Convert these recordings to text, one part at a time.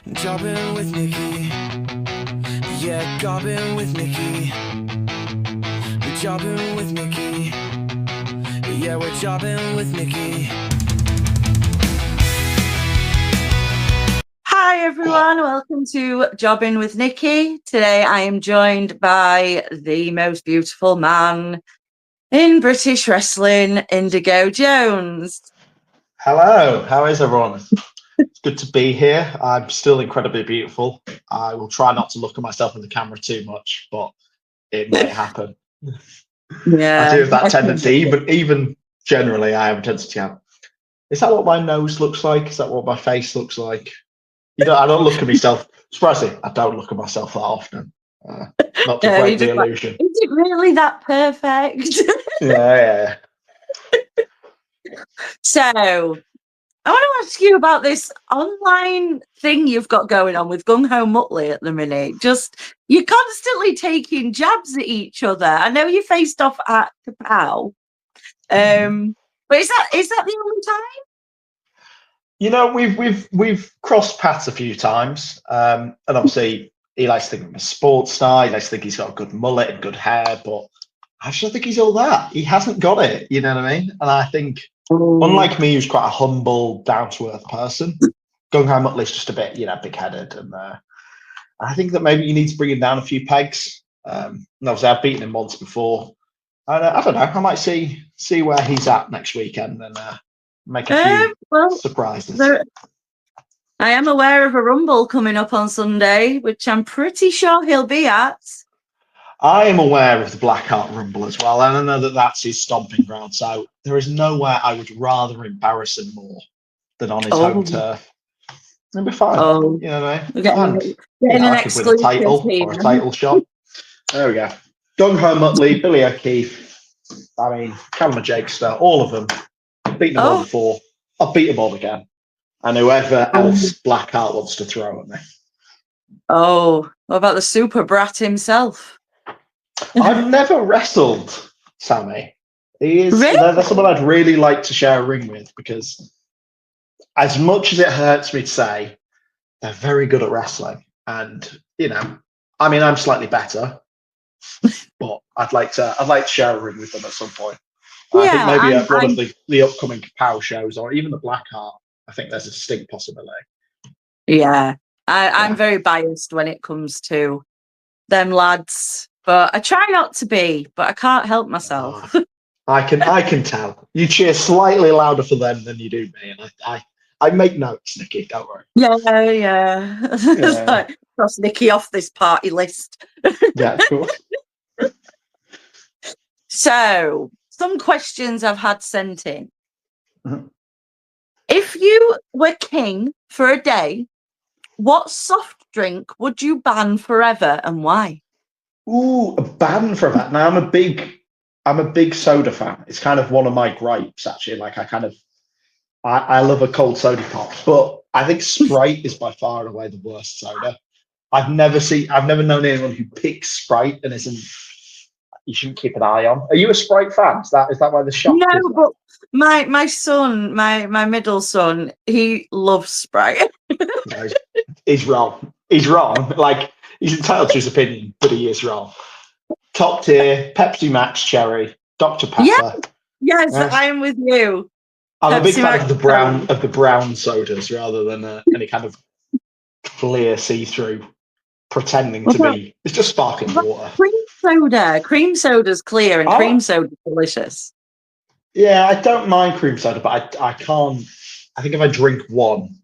Jobbing with Nikki. Yeah, gobbing with Nikki. We're jobbing with Nikki. Yeah, we're jobbing with Nikki. Hi everyone, welcome to Jobbing with Nikki. Today I am joined by the most beautiful man in British wrestling, Indigo Jones. Hello, how is everyone? It's good to be here. I'm still incredibly beautiful. I will try not to look at myself in the camera too much, but it may happen. Yeah, I do have that tendency, even generally, I have a tendency to have. Is that what my nose looks like? Is that what my face looks like? I don't look at myself. Surprisingly, I don't look at myself that often. Not to break the illusion. Is it really that perfect? Yeah. So, I want to ask you about this online thing you've got going on with Gung Ho Muttley at the minute. Just, you're constantly taking jabs at each other. I know you faced off at Kapow. But is that the only time? We've crossed paths a few times, and obviously he likes to think I'm a sports star. He likes to think he's got a good mullet and good hair, but I actually think he's all that. He hasn't got it, you know what I mean? And I think, unlike me, who's quite a humble, down-to-earth person, Gung Ho Muttley's just a bit, big-headed, and I think that maybe you need to bring him down a few pegs. And obviously, I've beaten him once before, and I don't know. I might see where he's at next weekend and make a few surprises. I am aware of a Rumble coming up on Sunday, which I'm pretty sure he'll be at. I am aware of the Blackheart Rumble as well, and I know that that's his stomping ground. So there is nowhere I would rather embarrass him more than on his home turf. It'll be fine. You know what I mean? Getting an I could win a title or a title shot. There we go. Gung Ho Muttley, Billy O'Keefe, Callum Jakester, all of them. I've beaten them all before. I'll beat them all again. And whoever else Blackheart wants to throw at me. Oh, what about the super brat himself? I've never wrestled Sammy. Really? That's someone I'd really like to share a ring with, because as much as it hurts me to say, they're very good at wrestling. And, I'm slightly better, but I'd like to share a ring with them at some point. Yeah, I think maybe at one of the upcoming Kapow shows, or even the Blackheart. I think there's a distinct possibility. Yeah, I'm very biased when it comes to them lads, but I try not to be, but I can't help myself. I can tell. You cheer slightly louder for them than you do me, and I make notes, Nikki. Don't worry. Yeah. Like, cross Nikki off this party list. Yeah, of course. So, some questions I've had sent in. Mm-hmm. If you were king for a day, what soft drink would you ban forever and why? Ooh, a ban forever. Now I'm a big soda fan. It's kind of one of my gripes, actually. Like I love a cold soda pop, but I think Sprite is by far and away the worst soda. I've never known anyone who picks Sprite and you shouldn't keep an eye on. Are you a Sprite fan? Is that why the shop? No, but my son, my middle son, he loves Sprite. No, he's wrong. He's wrong. Like, he's entitled to his opinion, but he is wrong. Top tier, Pepsi Max Cherry, Dr. Pepper. Yes, I am with you. I'm a big fan of the brown sodas rather than any kind of clear see-through pretending to be. It's just sparkling water. Cream soda's clear and cream soda's delicious. Yeah, I don't mind cream soda, but I can't. I think if I drink one,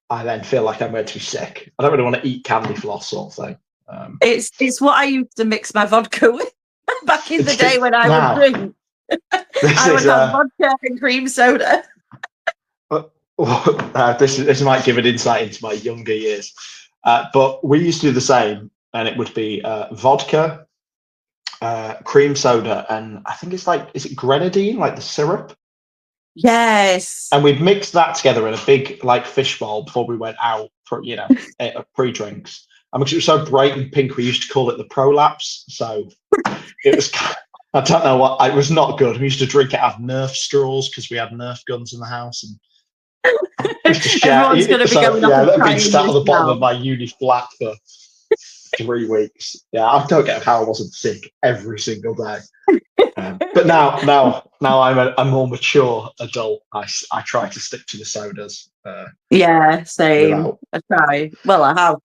I then feel like I'm going to be sick. I don't really want to eat candy floss sort of thing. It's what I used to mix my vodka with back in the day when I would drink. I would have vodka and cream soda. This might give an insight into my younger years. But we used to do the same, and it would be vodka, cream soda, and I think is it grenadine, like the syrup? Yes. And we'd mix that together in a big fishbowl before we went out for pre-drinks. And because it was so bright and pink, we used to call it the prolapse. So it was. I don't know what. It was not good. We used to drink it out of Nerf straws because we had Nerf guns in the house, and Used to share. Everyone's going to be So, going yeah, off that and had been trying sat at this the bottom now. of my uni flat for 3 weeks. Yeah, I don't get how I wasn't sick every single day. But now I'm a more mature adult. I try to stick to the sodas Yeah, same. without I try. Well, I have.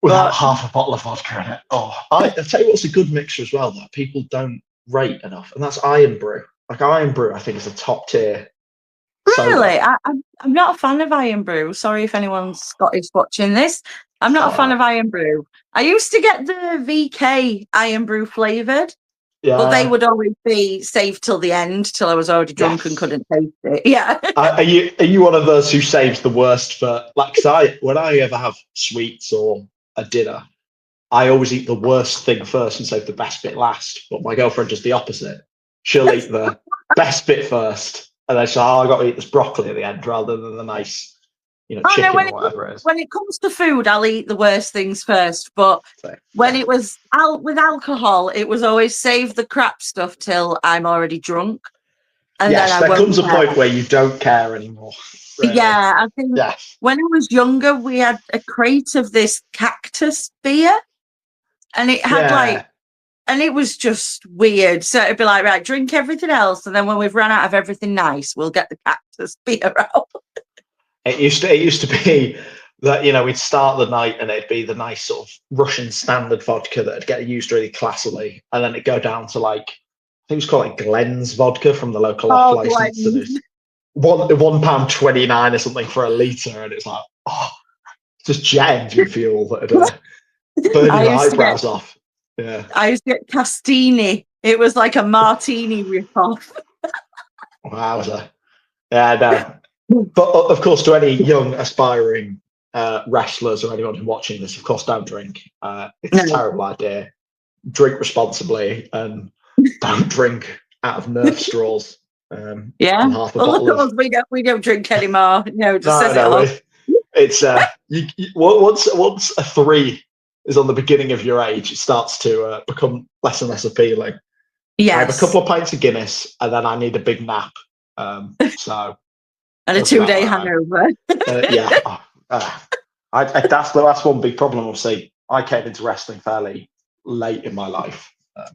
without But half a bottle of vodka in it. Oh, I tell you what's a good mixture as well that people don't rate enough, and that's Iron Brew. Like Iron Brew, I think is a top tier soda. really, I'm not a fan of Iron Brew. Sorry if anyone's Scottish watching this. I'm not a fan of Iron Brew. I used to get the VK Iron Brew flavoured, but they Yeah. would always be saved till the end, till I was already drunk and Yes. couldn't taste it. Yeah. Are you one of those who saves the worst for like? Cause when I ever have sweets or a dinner, I always eat the worst thing first and save the best bit last. But my girlfriend does the opposite. She'll eat the best bit first, and then she'll, I got to eat this broccoli at the end rather than the nice, Oh no, chicken or whatever it is. when it comes to food, I'll eat the worst things first. But So, when yeah. it was with alcohol, it was always save the crap stuff till I'm already drunk. And Yes, then I there won't comes a care. point where you don't care anymore. Really. Yeah, I think Yes. when I was younger, we had a crate of this cactus beer, and it had Yeah. and it was just weird. So it'd be like, right, drink everything else, and then when we've run out of everything nice, we'll get the cactus beer out. It used to be that we'd start the night and it'd be the nice sort of Russian standard vodka that'd get used really classily, and then it'd go down to I think it was called Glenn's vodka from the local off license, and it's £1.29 or something for a litre, and it's like, just jet engine fuel that burn your eyebrows off. Yeah, I used to get Castini. It was like a martini ripoff. wowza. Yeah, no. But of course, to any young aspiring wrestlers or anyone who's watching this, of course, don't drink. It's a terrible idea. Drink responsibly and don't drink out of Nerf straws. Yeah. And half a Well, bottle of. we don't drink anymore. No, just says it No, all. it's once a 3 is on the beginning of your age, it starts to become less and less appealing. Yes. I have a couple of pints of Guinness, and then I need a big nap. So. And a 2-day hangover. Yeah. That's one big problem. Obviously, I came into wrestling fairly late in my life. I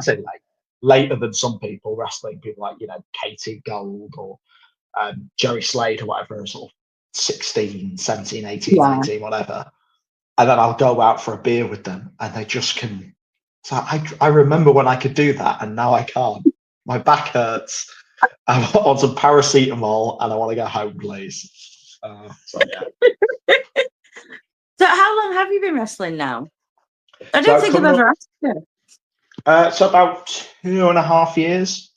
say late, later than some people. Wrestling people like Katie Gold or Jerry Slade or whatever, sort of 16, 17, 18, 19, whatever. And then I'll go out for a beer with them, and they just can. So I remember when I could do that, and now I can't. My back hurts. I'm on some paracetamol, and I want to go home, please. So yeah. So how long have you been wrestling now? I don't think I've ever asked you. So about 2.5 years.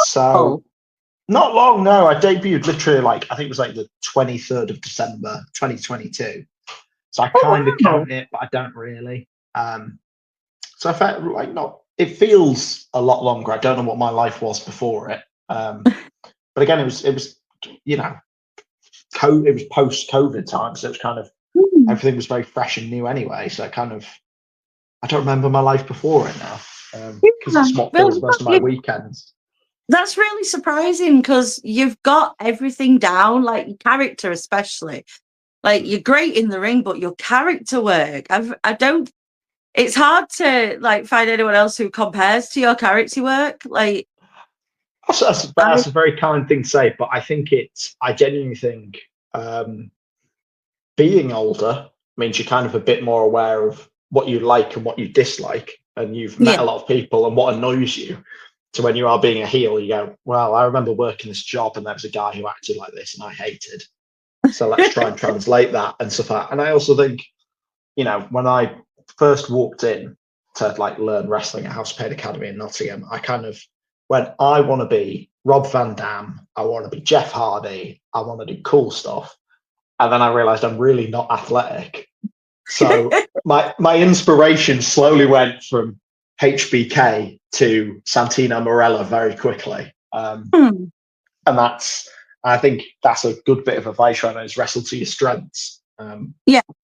So not long, no. I debuted literally I think it was the 23rd of December 2022. So I kind of count it, but I don't really. So I felt not. It feels a lot longer. I don't know what my life was before it. But again, it was it was post-COVID time, so it was kind of everything was very fresh and new anyway. So I don't remember my life before it now, because it's what fills most of my weekends. That's really surprising because you've got everything down, like your character especially. Like you're great in the ring, but your character work, it's hard to find anyone else who compares to your character work. That's a very kind thing to say, but I genuinely think being older means you're kind of a bit more aware of what you like and what you dislike, and you've met a lot of people and what annoys you. So when you are being a heel, you go, well, I remember working this job and there was a guy who acted like this and I hated. So let's try and translate that and stuff like that. And I also think, when I first walked in to learn wrestling at House Pain Academy in Nottingham, I kind of went, I want to be Rob Van Dam, I want to be Jeff Hardy, I want to do cool stuff. And then I realized I'm really not athletic. So my inspiration slowly went from HBK to Santino Marella very quickly. And I think that's a good bit of advice right now, is wrestle to your strengths.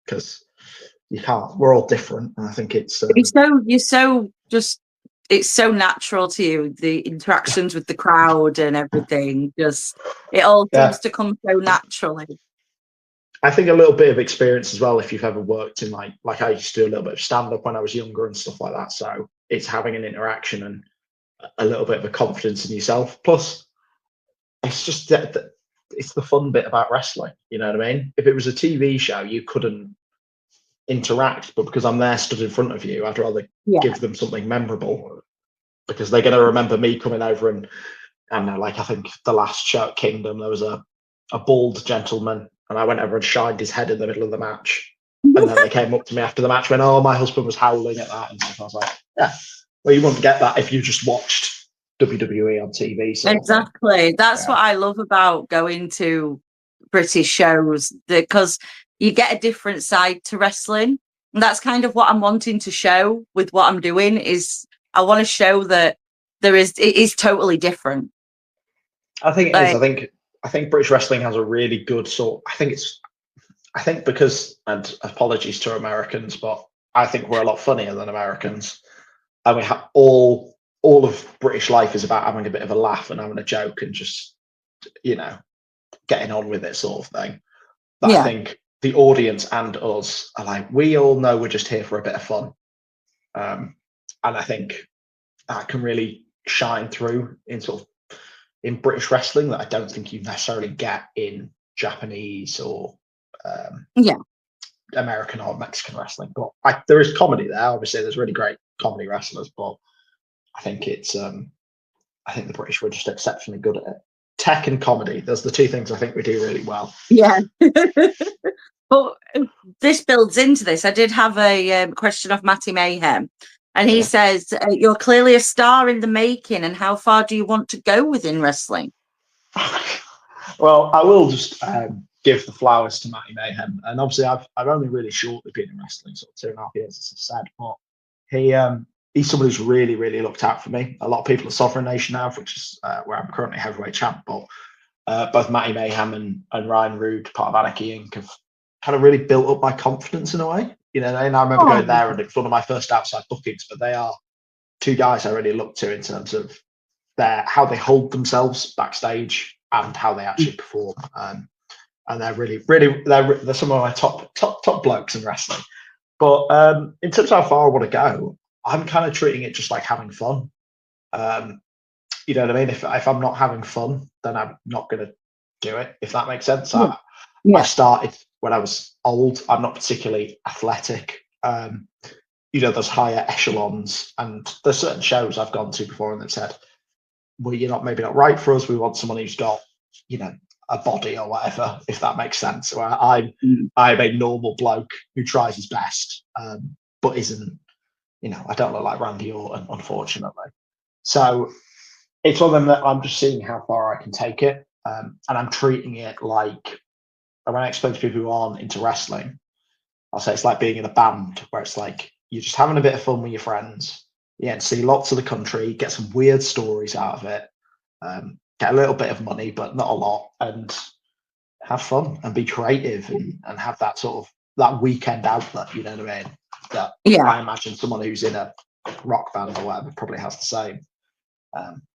Because you can't, we're all different. And I think it's... you're so just it's so natural to you, the interactions with the crowd and everything. Just it all seems to come so naturally. I think a little bit of experience as well, if you've ever worked in like I used to do a little bit of stand-up when I was younger and stuff like that. So it's having an interaction and a little bit of a confidence in yourself. Plus, it's just that it's the fun bit about wrestling. You know what I mean? If it was a TV show, you couldn't interact, but because I'm there stood in front of you, I'd rather give them something memorable, because they're going to remember me coming over and I don't know, like I think the last show at Kingdom, there was a bald gentleman, and I went over and shined his head in the middle of the match. And then they came up to me after the match, went, "Oh, my husband was howling at that," and stuff. I was like, "Yeah, well, you wouldn't get that if you just watched WWE on TV." Exactly. That's what I love about going to British shows, because you get a different side to wrestling. And that's kind of what I'm wanting to show with what I'm doing. Is I want to show that it is totally different. I think it is. I think British wrestling has a really good sort. I think because, and apologies to Americans, but I think we're a lot funnier than Americans, and we have all of British life is about having a bit of a laugh and having a joke and just, you know, getting on with it, sort of thing. But I think the audience and us are like, we all know we're just here for a bit of fun, and I think that can really shine through in British wrestling that I don't think you necessarily get in Japanese or American or Mexican wrestling. But there is comedy there. Obviously, there's really great comedy wrestlers, but I think I think the British were just exceptionally good at it. Tech and comedy, those are the two things I think we do really well. Yeah. But this builds into this. I did have a question of Matty Mayhem. And he says, "You're clearly a star in the making, and how far do you want to go within wrestling?" Well, I will just give the flowers to Matty Mayhem. And obviously, I've only really shortly been in wrestling, sort of 2.5 years, as I said. But he's someone who's really, really looked out for me. A lot of people at Sovereign Nation now, which is where I'm currently heavyweight champ. But both Matty Mayhem and Ryan Rude, part of Anarchy Inc., have kind of really built up my confidence in a way. You know, and I remember going there, and it's one of my first outside bookings, but they are two guys I really look to in terms of how they hold themselves backstage and how they actually perform. And they're really, really, they're some of my top blokes in wrestling. But in terms of how far I want to go, I'm kind of treating it just like having fun. You know what I mean? If I'm not having fun, then I'm not going to do it, if that makes sense. I started when I was old. I'm not particularly athletic. You know, there's higher echelons, and there's certain shows I've gone to before and they've said, "Well, you're maybe not right for us. We want someone who's got, you know, a body or whatever," if that makes sense. Where I'm a normal bloke who tries his best, but isn't, you know, I don't look like Randy Orton, unfortunately. So it's one of them that I'm just seeing how far I can take it, and I'm treating it like, when I explain to people who aren't into wrestling, I'll say it's like being in a band, where it's like you're just having a bit of fun with your friends. And see lots of the country, get some weird stories out of it, get a little bit of money, but not a lot, and have fun and be creative and have that sort of that weekend outlet. You know what I mean? That I imagine someone who's in a rock band or whatever probably has the same.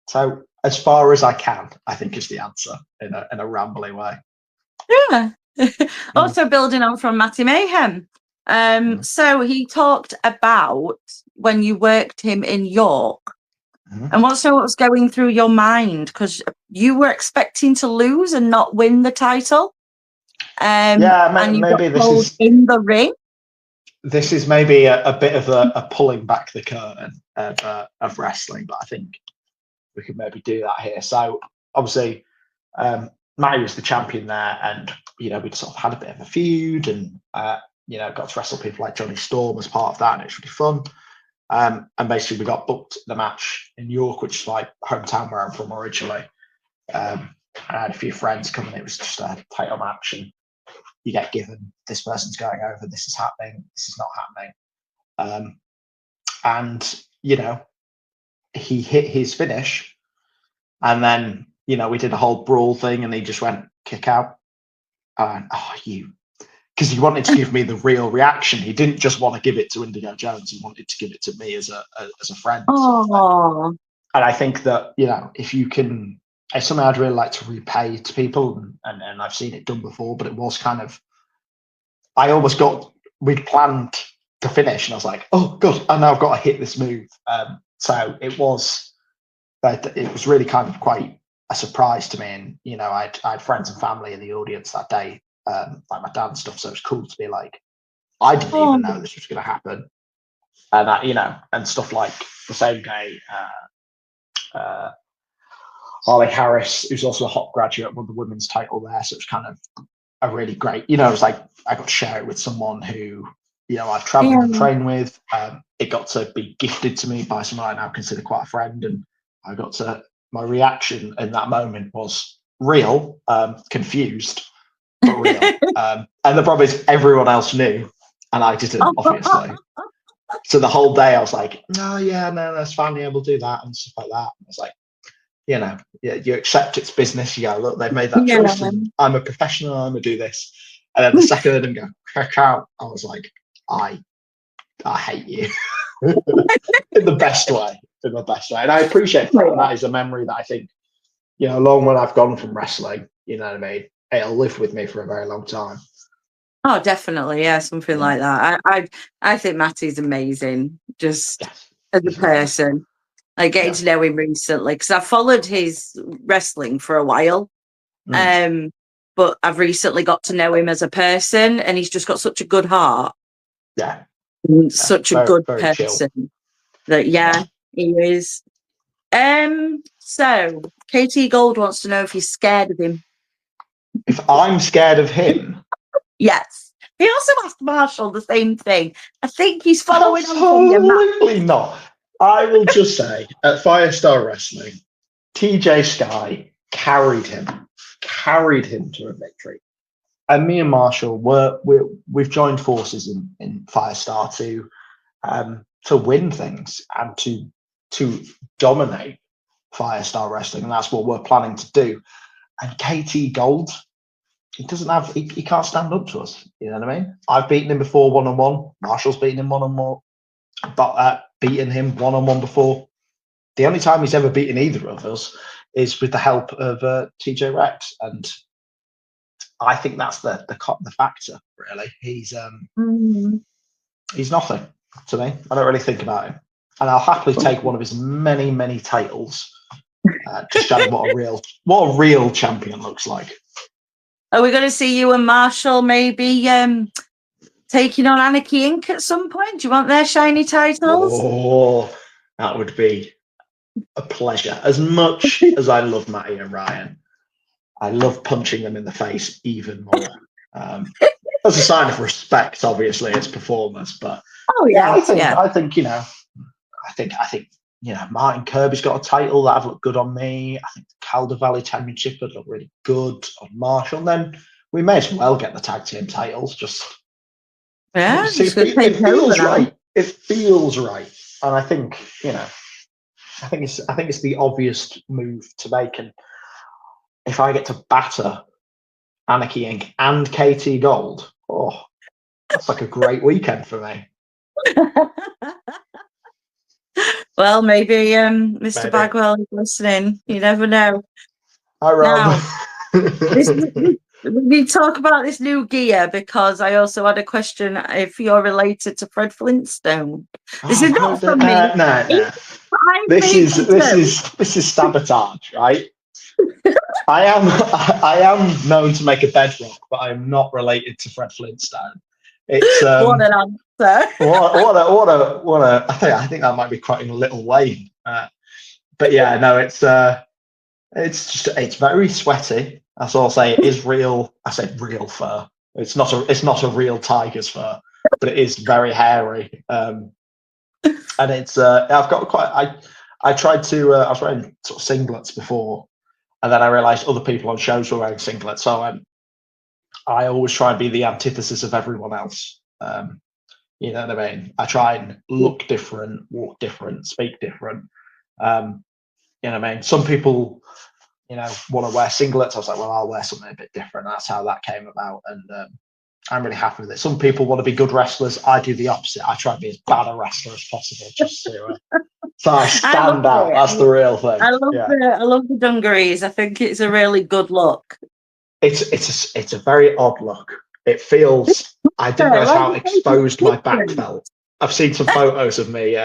So as far as I can, I think is the answer in a rambly way. Yeah. Also building on from Matty Mayhem. So he talked about when you worked him in York, and what was going through your mind, because you were expecting to lose and not win the title. And maybe this is in the ring. This is maybe a bit of a pulling back the curtain of wrestling, but I think we could maybe do that here. So obviously, Matty was the champion there, and you know, we'd sort of had a bit of a feud, and you know, got to wrestle people like Johnny Storm as part of that, and it's really fun. And basically, we got booked the match in York, which is like hometown where I'm from originally. I had a few friends coming. It was just a title match, and you get given, this person's going over, this is happening, this is not happening. And you know, he hit his finish, and then, you know, we did a whole brawl thing, and he just went kick out. And because he wanted to give me the real reaction. He didn't just want to give it to Indigo Jones. He wanted to give it to me as a friend. Oh, And I think that, it's something I'd really like to repay to people, and I've seen it done before, but it was kind of, we'd planned to finish, and I was like, oh, good, I now I've got to hit this move. So it was really kind of quite a surprise to me. And, I had friends and family in the audience that day, like my dad and stuff. So it was cool to be like, I didn't even know this was going to happen. And and stuff like the same day, Harley Harris, who's also a Hop graduate, won the women's title there. So it was kind of a really great, it was like I got to share it with someone who, I've traveled and trained with. It got to be gifted to me by someone I now consider quite a friend. And my reaction in that moment was real, confused, but real. And the problem is everyone else knew and I didn't, obviously. So the whole day I was like, no, that's fine. Yeah, we'll do that and stuff like that. And I was like, you accept it's business. You go, look, they've made that choice. And I'm a professional. I'm gonna do this. And then the second I heard him go, crack out, I was like, I hate you in the best way. And I appreciate that. That is a memory that I think, long when I've gone from wrestling, you know what I mean, it'll live with me for a very long time. Oh, definitely, yeah, something like that. I think Matty's amazing, just as a person. Like getting to know him recently, because I followed his wrestling for a while, but I've recently got to know him as a person, and he's just got such a good heart. Such a good person. Chill. That he is. So KT Gold wants to know if you're scared of him. If I'm scared of him? Yes. He also asked Marshall the same thing. I think he's following Absolutely not. I will just say, at Firestar Wrestling, TJ Sky carried him to a victory. And me and Marshall we've joined forces in Firestar to win things and to dominate Firestar Wrestling, and that's what we're planning to do. And KT Gold, he can't stand up to us. You know what I mean? I've beaten him before one-on-one. Marshall's beaten him one-on-one. But beaten him one-on-one before. The only time he's ever beaten either of us is with the help of TJ Rex, and I think that's the factor. Really, he's nothing to me. I don't really think about him, and I'll happily take one of his many titles. To show what a real champion looks like. Are we going to see you and Marshall maybe taking on Anarchy Inc. at some point? Do you want their shiny titles? Oh, that would be a pleasure. As much as I love Matty and Ryan, I love punching them in the face even more. As a sign of respect, obviously, as performers. But I think Martin Kirby's got a title that'd look good on me. I think the Calder Valley Championship would look really good on Marshall. And then we may as well get the tag team titles. It feels right. It feels right, and I think it's the obvious move to make. And if I get to batter Anarchy Inc. and KT Gold, that's like a great weekend for me. Well, maybe Mr. Bagwell is listening. You never know. Hi, Rob. We need to talk about this new gear, because I also had a question if you're related to Fred Flintstone. This is not from me. No. This is sabotage, right? I am known to make a bedrock, but I am not related to Fred Flintstone. It's what an answer. what a I think that might be quite in Little Wayne. But yeah, no, it's very sweaty. That's all I'll say. It is real. I said real fur. It's not a real tiger's fur, but it is very hairy. And it's I've got quite. I tried to. I was wearing sort of singlets before, and then I realised other people on shows were wearing singlets. So I always try and be the antithesis of everyone else. You know what I mean? I try and look different, walk different, speak different. You know what I mean? Some people, want to wear singlets. I was like, well, I'll wear something a bit different. That's how that came about. And I'm really happy with it. Some people want to be good wrestlers. I do the opposite. I try to be as bad a wrestler as possible, just so I stand out. That's the real thing. I love the dungarees. I think it's a really good look. It's a very odd look. It feels. I didn't know how exposed my back felt. I've seen some photos of me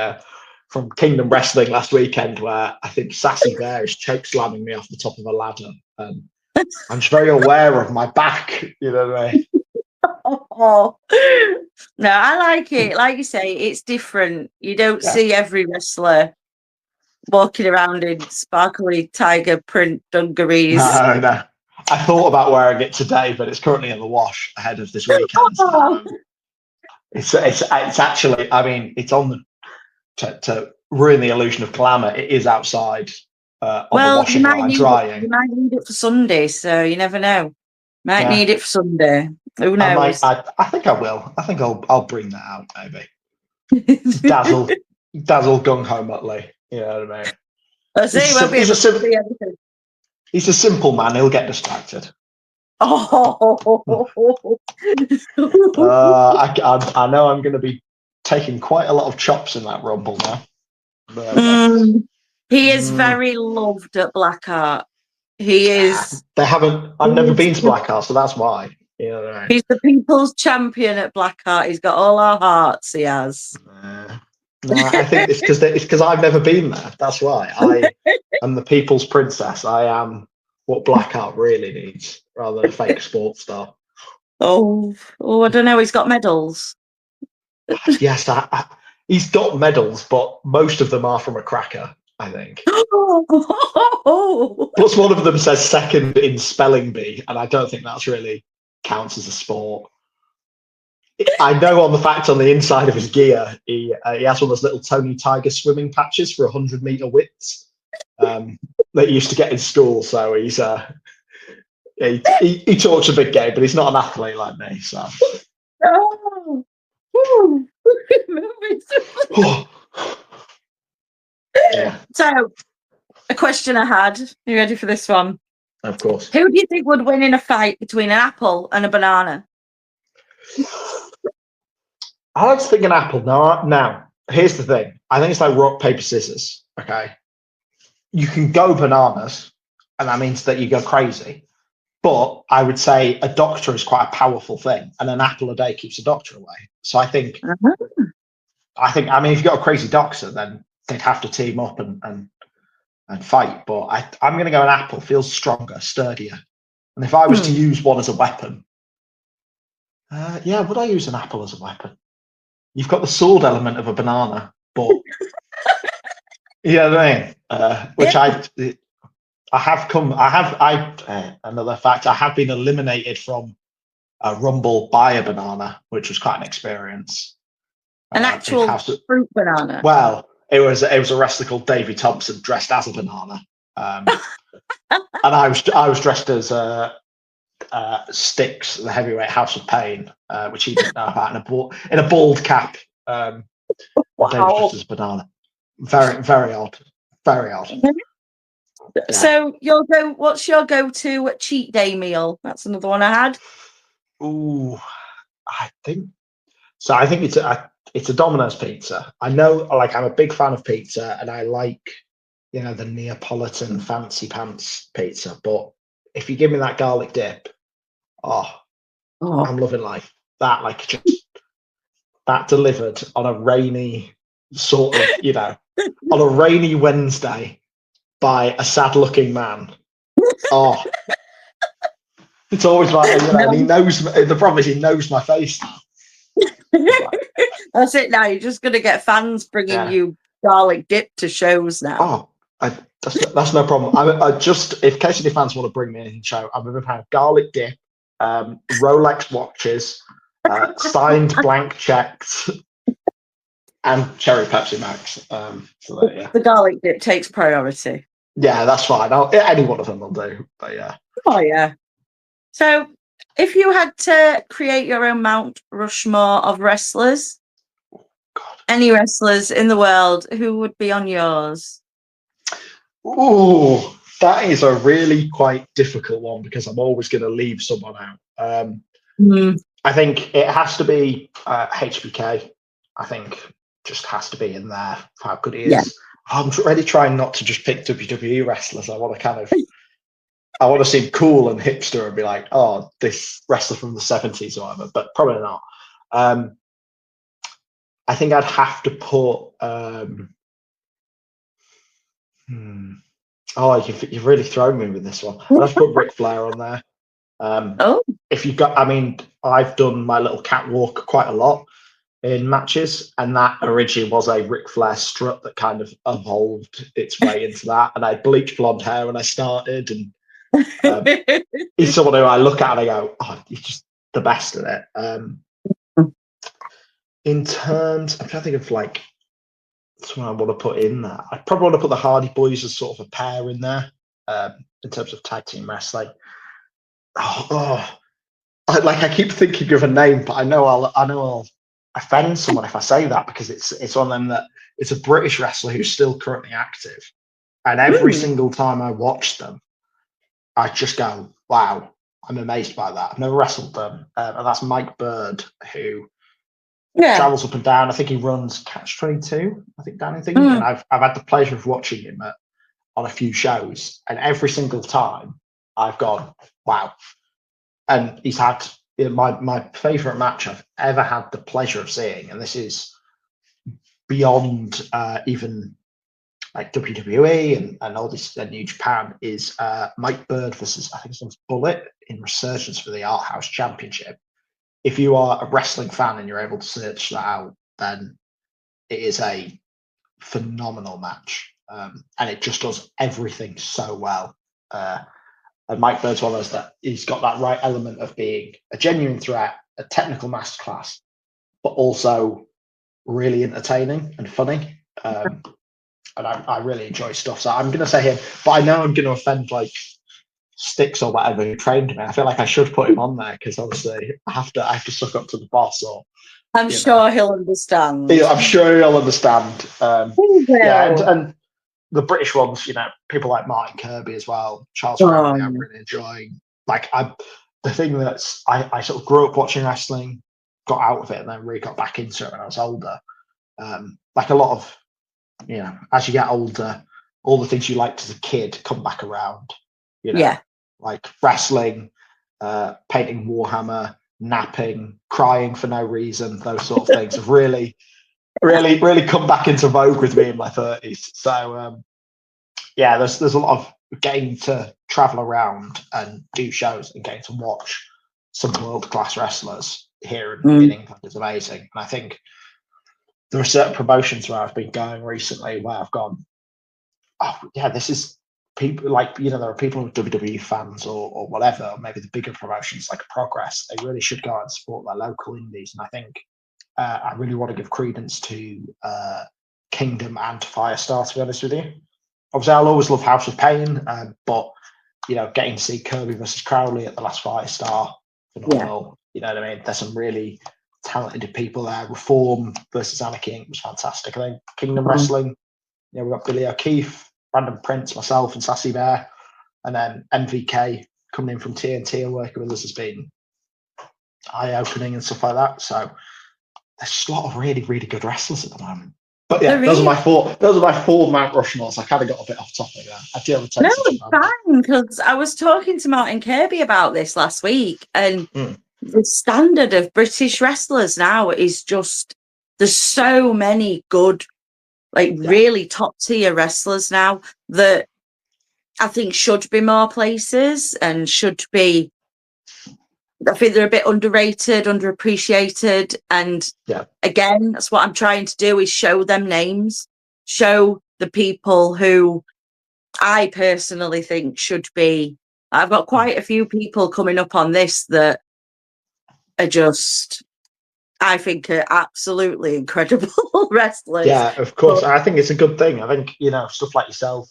from Kingdom Wrestling last weekend where I think Sassy Bear is choke slamming me off the top of a ladder. I'm just very aware of my back. You know what I mean? Oh. No, I like it. Like you say, it's different. You don't see every wrestler walking around in sparkly tiger print dungarees. No. I thought about wearing it today, but it's currently in the wash ahead of this weekend. It's actually, I mean, it's on to ruin the illusion of glamour. It is outside on the washing line drying. You might need it for Sunday, so you never know. Might need it for Sunday. Who knows? I think I will. I think I'll bring that out maybe. dazzle gung ho Muttley. You know what I mean? He's a simple man. He'll get distracted. Oh. I know I'm going to be taking quite a lot of chops in that Rumble now. He is very loved at Blackheart. He is. I've never been to Blackheart, so that's why. You know what I mean? He's the people's champion at Blackheart. He's got all our hearts. He has. No, I think it's because I've never been there. That's why I am the people's princess. I am what Blackheart really needs, rather than a fake sports star. Oh, I don't know. He's got medals. Yes, he's got medals, but most of them are from a cracker, I think. Plus, one of them says second in spelling bee, and I don't think that's really counts as a sport. I know on the fact on the inside of his gear, he has one of those little Tony Tiger swimming patches for 100-meter widths that he used to get in school. So he talks a big game, but he's not an athlete like me. So. Yeah. So, a question I had. Are you ready for this one? Of course. Who do you think would win in a fight between an apple and a banana? I like to think an apple. Now, here's the thing. I think it's like rock, paper, scissors. Okay. You can go bananas, and that means that you go crazy. But I would say a doctor is quite a powerful thing, and an apple a day keeps a doctor away. So I think, I mean, if you've got a crazy doctor, then they'd have to team up and fight. But I'm going to go an apple. Feels stronger, sturdier. And if I was to use one as a weapon, would I use an apple as a weapon? You've got the sword element of a banana, but you know what I mean? Which another fact, I have been eliminated from a Rumble by a banana, which was quite an experience. An actual fruit banana? Well, it was a wrestler called Davey Thompson dressed as a banana. And I was dressed as Styx, the heavyweight House of Pain, which he didn't know about, in a bald cap. David dressed as a banana. Very, very odd. Very odd. Yeah. So what's your go-to cheat day meal? That's another one I had. Ooh, I think it's a Domino's pizza. I know, like, I'm a big fan of pizza, and I like, the Neapolitan fancy pants pizza. But if you give me that garlic dip, I'm loving life. That, like, just that delivered on a rainy sort of, on a rainy Wednesday by a sad-looking man. It's always like, and he knows. The problem is he knows my face now. That's it. Now you're just going to get fans bringing you garlic dip to shows now. That's no problem. I just, if KCD fans want to bring me any show, I'm going to have garlic dip, Rolex watches, signed blank checks, and cherry Pepsi Max. The garlic dip takes priority. Yeah, that's fine. Any one of them will do. But yeah. Oh yeah. So, if you had to create your own Mount Rushmore of wrestlers, any wrestlers in the world, who would be on yours? Ooh, that is a really quite difficult one because I'm always going to leave someone out. I think it has to be HBK. I think just has to be in there for how good he is. Yeah. I'm really trying not to just pick WWE wrestlers. I want to seem cool and hipster and be like, oh, this wrestler from the 70s or whatever, but probably not. I think I'd have to put. Oh, you've really thrown me with this one. I'd have to put Ric Flair on there. Oh, If you've got, I mean, I've done my little catwalk quite a lot in matches, and that originally was a Ric Flair strut that kind of evolved its way into that. And I had bleached blonde hair when I started, and he's someone who I look at and I go, oh, he's just the best at it. In terms, I'm trying to think of like someone I want to put in there. I probably want to put the Hardy Boys as sort of a pair in there in terms of tag team wrestling. I keep thinking of a name, but I know I'll offend someone if I say that, because it's on them that it's a British wrestler who's still currently active, and every single time I watch them, I just go, wow, I'm amazed by that. I've never wrestled them, and that's Mike Bird, who travels up and down. I think he runs Catch 22, I think, down in thingy, and I've had the pleasure of watching him on a few shows, and every single time I've gone, wow. And he's had my favourite match I've ever had the pleasure of seeing, and this is beyond even like WWE and all this New Japan, is Mike Bird versus, I think his name's Bullet, in Resurgence for the Art House Championship. If you are a wrestling fan and you're able to search that out, then it is a phenomenal match, and it just does everything so well. And Mike Bird's one of those that he's got that right element of being a genuine threat, a technical masterclass, but also really entertaining and funny. And I really enjoy stuff. So I'm going to say him, but I know I'm going to offend like Sticks or whatever who trained me. I feel like I should put him on there because obviously I have to suck up to the boss. Or I'm sure he'll understand. I'm sure he'll understand. And the British ones, people like Martin Kirby as well, Charles Crowley, I'm really enjoying. Like the thing that's I sort of grew up watching wrestling, got out of it, and then really got back into it when I was older. Like a lot of, as you get older, all the things you liked as a kid come back around. Like wrestling, painting Warhammer, napping, crying for no reason, those sort of things have really come back into vogue with me in my 30s. So there's a lot of getting to travel around and do shows and getting to watch some world-class wrestlers here in England is amazing. And I think there are certain promotions where I've been going recently where I've gone, oh yeah, this is people like, there are people who are WWE fans or whatever, or maybe the bigger promotions like Progress, they really should go out and support their local indies. And I think I really want to give credence to Kingdom and Firestar, to be honest with you. Obviously, I'll always love House of Pain, but getting to see Kirby versus Crowley at the last Firestar, phenomenal. You know what I mean? There's some really talented people there. Reform versus Anarchy Inc. was fantastic. I think Kingdom Wrestling, we've got Billy O'Keefe, Brandon Prince, myself, and Sassy Bear, and then MVK coming in from TNT and working with us has been eye-opening and stuff like that. So there's just a lot of really, really good wrestlers at the moment. But yeah, those are my four Mount Rushmores. I kind of got a bit off topic there. I do have a No, it's fine, because I was talking to Martin Kirby about this last week, and the standard of British wrestlers now is just, there's so many good, really top tier wrestlers now that I think should be more places and should be, I think they're a bit underrated, underappreciated. And again, that's what I'm trying to do, is show them names, show the people who I personally think should be. I've got quite a few people coming up on this that are just, I think, are absolutely incredible wrestlers. Yeah, of course. I think it's a good thing. I think, stuff like yourself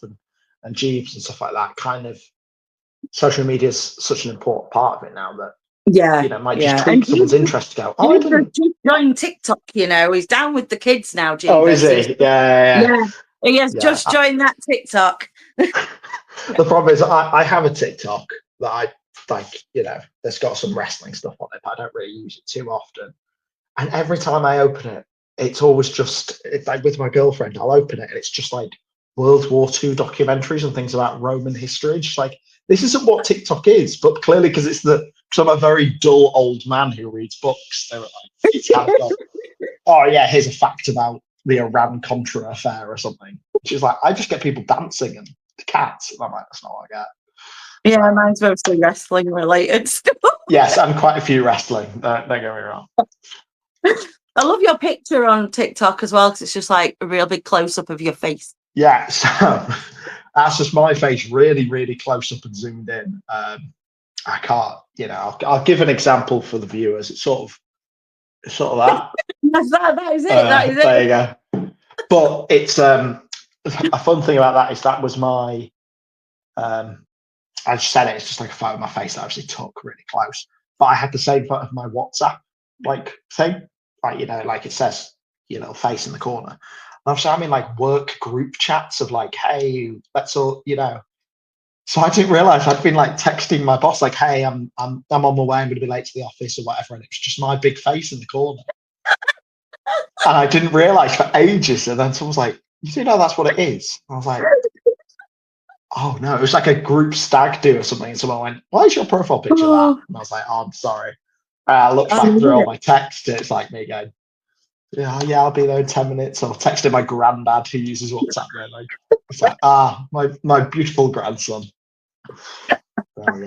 and Jeeves and stuff like that, kind of social media is such an important part of it now that might just tweak someone's interest to go, oh, I didn't join TikTok, he's down with the kids now, Jeeves. Oh, is he? Yeah. He has just joined that TikTok. The problem is I have a TikTok that I like, you know, there's got some wrestling stuff on it, but I don't really use it too often. And every time I open it, it's always just like with my girlfriend, I'll open it and it's just like World War II documentaries and things about Roman history. Just like, this isn't what TikTok is, but clearly because I'm a very dull old man who reads books, they're like, it's kind of like, oh yeah, here's a fact about the Iran-Contra affair or something. She's like, I just get people dancing and cats. And I'm like, that's not what I get. Yeah, mine's mostly wrestling related stuff. Yes, and quite a few wrestling. Don't get me wrong. I love your picture on TikTok as well, because it's just like a real big close-up of your face. Yeah, so that's just my face really, really close up and zoomed in. I can't, you know, I'll give an example for the viewers. It's sort of that. That is it. That is it. There you go. But it's a fun thing about that is that was my I just said it, it's just like a photo of my face that I actually took really close. But I had the same photo of my WhatsApp like thing. Like, you know, like it says your little face in the corner. And obviously I'm in like work group chats of like, hey, let's all, you know. So I didn't realize I'd been like texting my boss, like, hey, I'm on my way, I'm gonna be late to the office or whatever. And it was just my big face in the corner. And I didn't realize for ages. And then someone was like, you do know that's what it is? And I was like, oh no, it was like a group stag do or something. And someone went, why is your profile picture that? And I was like, oh, I'm sorry. I looked back through all my texts. It's like me going, yeah, I'll be there in 10 minutes. Or texting my granddad who uses WhatsApp. Like, it's like, my beautiful grandson. There we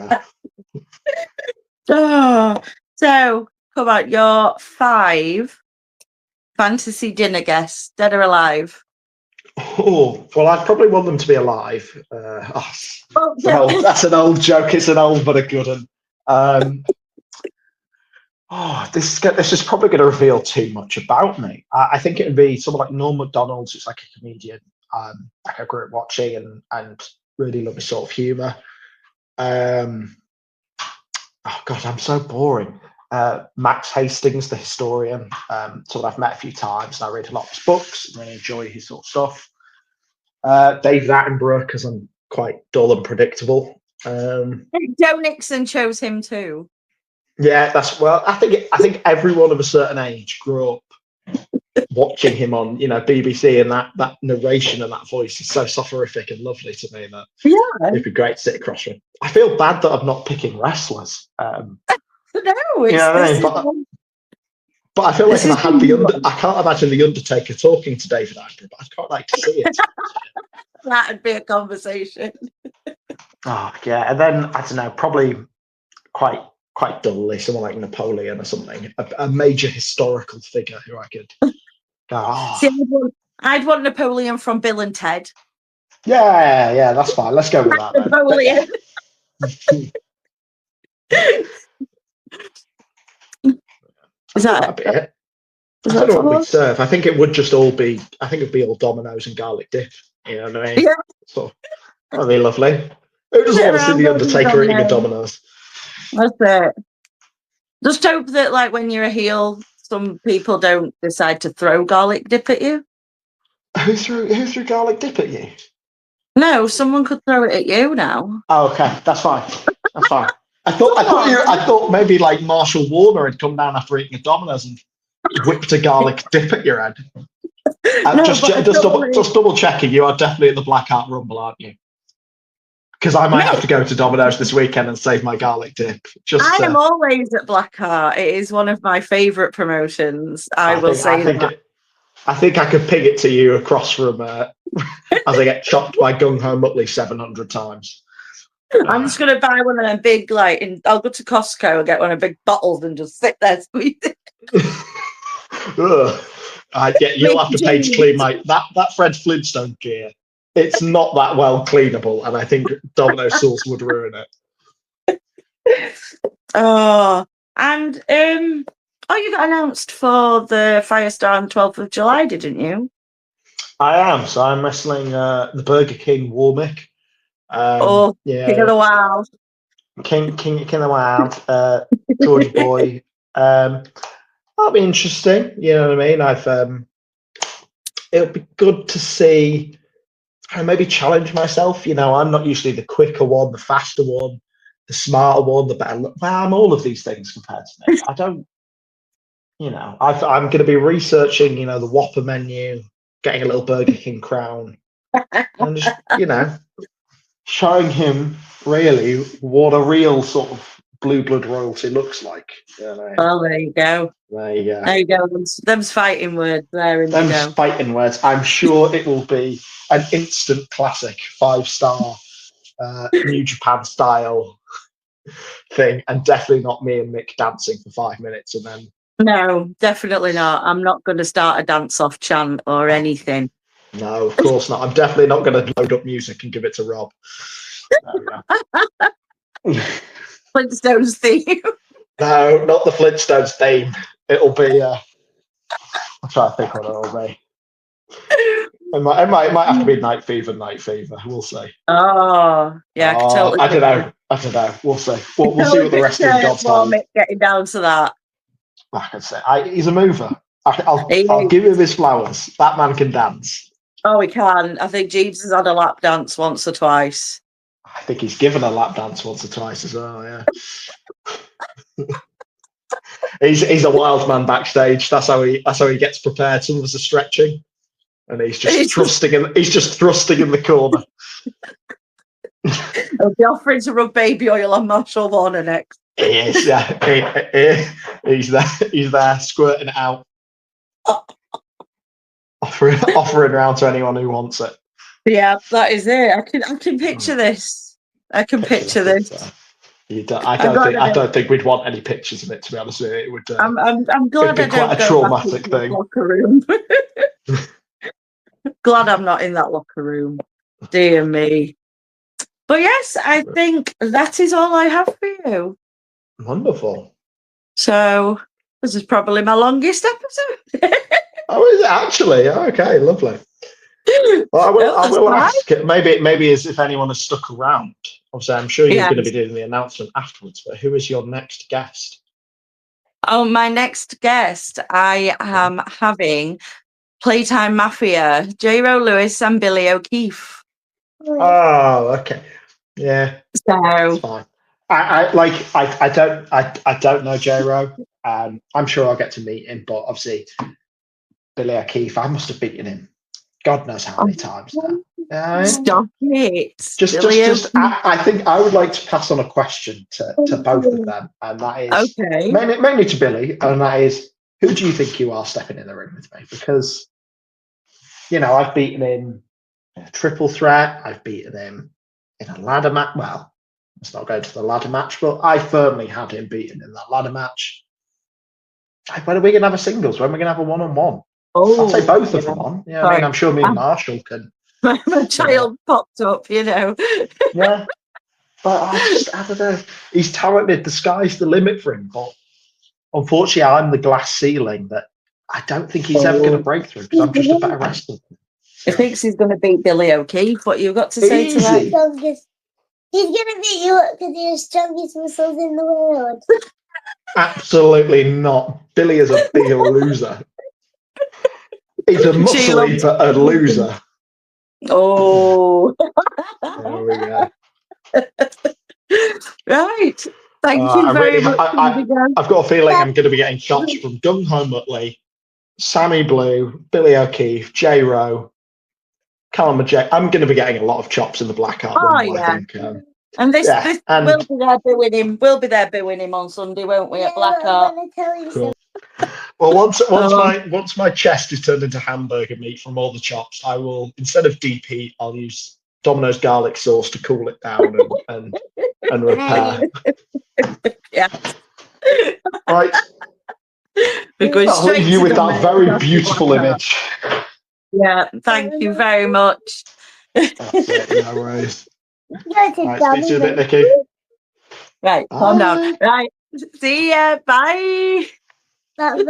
go. So, come on, your 5 fantasy dinner guests, dead or alive? Oh, well, I'd probably want them to be alive. That's an old joke. It's an old but a good one. This is probably going to reveal too much about me. I think it would be someone like Norm Macdonald, who's like a comedian, like I grew up watching and really love his sort of humour. Oh God, I'm so boring. Max Hastings, the historian, someone I've met a few times, and I read a lot of his books and really enjoy his sort of stuff. David Attenborough, because I'm quite dull and predictable. Joe Nixon chose him too. Yeah, I think everyone of a certain age grew up watching him on, you know, BBC, and that narration and that voice is so soporific and lovely to me that it'd be great to sit across from him. I feel bad that I'm not picking wrestlers. No, you know what I mean? But I feel like if I had I can't imagine the Undertaker talking to David Attenborough, but I'd quite like to see it. That'd be a conversation. Oh yeah, and then I don't know, probably quite dully, someone like Napoleon or something, a major historical figure who I could go. Oh. See, I'd want Napoleon from Bill and Ted. Yeah, that's fine. Let's go with that. Napoleon. Is that be it? I don't know what we'd serve. I think it would just all be. I think it'd be all Dominoes and garlic dip. You know what I mean? Yeah. So that'd be lovely. Who doesn't want to see the Undertaker eating a Dominoes? That's it. Just hope that, like, when you're a heel, some people don't decide to throw garlic dip at you. Who threw garlic dip at you? No, someone could throw it at you now. Oh, okay, that's fine. That's fine. I thought maybe like Marshall Warner had come down after eating a Domino's and whipped a garlic dip at your head. No, just double checking, you are definitely at the Blackheart Rumble, aren't you? Because I might have to go to Domino's this weekend and save my garlic dip. I am always at Blackheart. It is one of my favourite promotions. I think I could ping it to you across from as I get chopped by Gung Ho Muttley 700 times. I'm just going to buy one of them big, I'll go to Costco and get one of big bottles and just sit there squeeze it. You'll have to pay to clean that Fred Flintstone gear. It's not that well cleanable, and I think Domino's sauce would ruin it. Oh, and you got announced for the Firestar on the 12th of July, didn't you? I am. So I'm wrestling the Burger King Warmick. King of the Wild. King of the Wild. Geordie boy. That'll be interesting. You know what I mean? It'll be good to see. Maybe challenge myself. You know, I'm not usually the quicker one, the faster one. the smarter one, the better. Well, I'm all of these things compared to me. I don't, I'm going to be researching, the Whopper menu, getting a little Burger King crown, and just, showing him really what a real sort of blue blood royalty looks like. Well, there you go. There you go. There you go. Them's fighting words there, Indigo. Them's fighting words. I'm sure it will be an instant classic, 5-star, New Japan style thing, and definitely not me and Mick dancing for 5 minutes and then. No, definitely not. I'm not going to start a dance-off chant or anything. No, of course not. I'm definitely not going to load up music and give it to Rob. Flintstones theme. No, not the Flintstones theme. It'll be. I'm trying to think what it'll be. It might have to be Night Fever. We'll see. Oh, yeah. I don't know. We'll see. We'll see what the rest of the gods have. Getting down to that. Like I say, he's a mover. I'll give him his flowers. That man can dance. Oh, he can. I think Jeeves has had a lap dance once or twice. I think he's given a lap dance once or twice as well. Yeah. He's a wild man backstage. That's how he gets prepared. Some of us are stretching, and he's just thrusting in the corner. He'll be offering to rub baby oil on Marshall Warner next. He is, yeah. He's there, squirting it out, offering around to anyone who wants it. Yeah, that is it. I can picture this. I can picture this. I don't think we'd want any pictures of it. To be honest with you, it would. I'm glad it'd be quite a traumatic thing. Locker room. Glad I'm not in that locker room. Dear me. But yes, I think that is all I have for you. Wonderful. So this is probably my longest episode. Oh, is it actually? Okay, lovely. Well, I will ask. Maybe as if anyone has stuck around. Obviously, I'm sure you're going to be doing the announcement afterwards. But who is your next guest? Oh, my next guest, I am having Playtime Mafia, J-Ro Lewis and Billy O'Keefe. Oh, okay. Yeah. So that's fine. I don't know J-Ro. I'm sure I'll get to meet him, but obviously Billy O'Keefe, I must have beaten him God knows how many times now. Stop it. I think I would like to pass on a question to both of them, and that is mainly to Billy, and that is, who do you think you are stepping in the ring with me? Because I've beaten him in a triple threat. I've beaten him in a ladder match. Well, let's not go to the ladder match, but I firmly had him beaten in that ladder match. When are we going to have a singles? When are we going to have a one-on-one? I'll take both of them on. Yeah, I mean, I'm sure me and Marshall can. My child popped up, Yeah, but I don't know. He's talented. The sky's the limit for him, but unfortunately, I'm the glass ceiling that I don't think he's ever going to break through because I'm just a better wrestler. He thinks he's going to beat Billy O'Keefe. What you got to say to that? He's going to beat you up because you're the strongest muscles in the world. Absolutely not. Billy is a big loser. He's a muscly but a loser. Oh. There we go. Right. Thank you very much. I've got a feeling I'm going to be getting shots from Gung Ho Muttley, Sammy Blue, Billy O'Keefe, J-Ro, Callum J. I'm going to be getting a lot of chops in the Blackheart Rumble, I think. And this we'll be there booing him. We'll be there booing him on Sunday, won't we, at Blackheart? Cool. Well, once my chest is turned into hamburger meat from all the chops, I will, instead of deep heat, I'll use Domino's garlic sauce to cool it down and repair. Yeah. Right. I'll leave you with that very beautiful image. Yeah, thank you very much. That's it, no worries. Right, speak to you a bit, Nikki. Right, calm down. Right, see ya. Bye. Bye.